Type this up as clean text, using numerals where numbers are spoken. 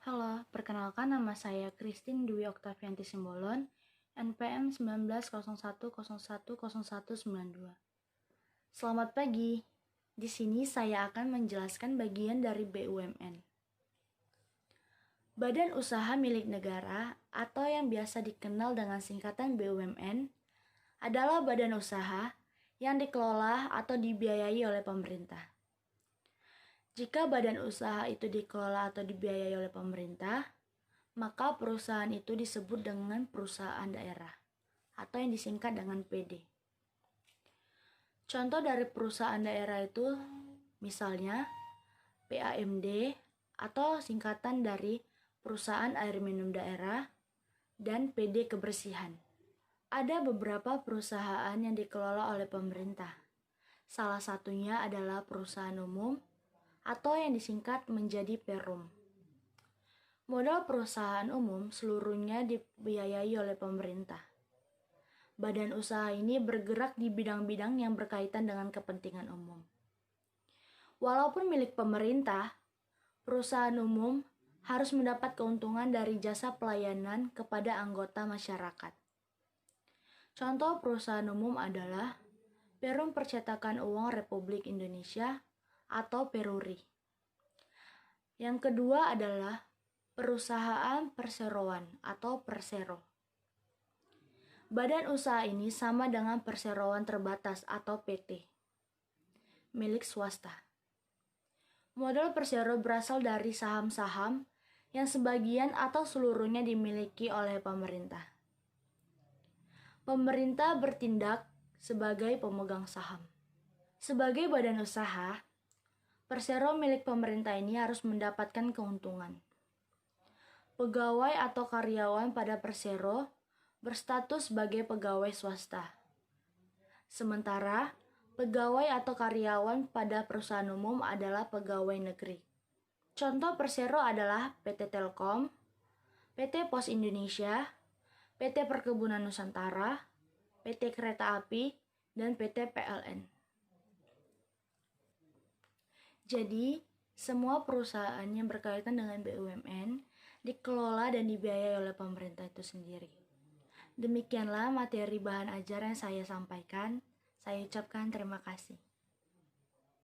Halo, perkenalkan nama saya Christine Dwi Oktavianti Simbolon, NPM 1901010192. Selamat pagi. Di sini saya akan menjelaskan bagian dari BUMN. Badan Usaha Milik Negara atau yang biasa dikenal dengan singkatan BUMN adalah badan usaha yang dikelola atau dibiayai oleh pemerintah. Jika badan usaha itu dikelola atau dibiayai oleh pemerintah, maka perusahaan itu disebut dengan perusahaan daerah atau yang disingkat dengan PD. Contoh dari perusahaan daerah itu misalnya PAMD atau singkatan dari Perusahaan Air Minum Daerah dan PD Kebersihan. Ada beberapa perusahaan yang dikelola oleh pemerintah. Salah satunya adalah perusahaan umum atau yang disingkat menjadi Perum. Modal perusahaan umum seluruhnya dibiayai oleh pemerintah. Badan usaha ini bergerak di bidang-bidang yang berkaitan dengan kepentingan umum. Walaupun milik pemerintah, perusahaan umum harus mendapat keuntungan dari jasa pelayanan kepada anggota masyarakat. Contoh perusahaan umum adalah Perum Percetakan Uang Republik Indonesia atau Peruri. Yang kedua adalah Perusahaan Perseroan atau Persero. Badan usaha ini sama dengan perseroan terbatas atau PT, milik swasta. Modal persero berasal dari saham-saham yang sebagian atau seluruhnya dimiliki oleh pemerintah. Pemerintah bertindak sebagai pemegang saham. Sebagai badan usaha, persero milik pemerintah ini harus mendapatkan keuntungan. Pegawai atau karyawan pada persero berstatus sebagai pegawai swasta. Sementara, pegawai atau karyawan pada perusahaan umum adalah pegawai negeri. Contoh persero adalah PT Telkom, PT Pos Indonesia, PT Perkebunan Nusantara, PT Kereta Api, dan PT PLN. Jadi, semua perusahaan yang berkaitan dengan BUMN dikelola dan dibiayai oleh pemerintah itu sendiri. Demikianlah materi bahan ajar yang saya sampaikan. Saya ucapkan terima kasih.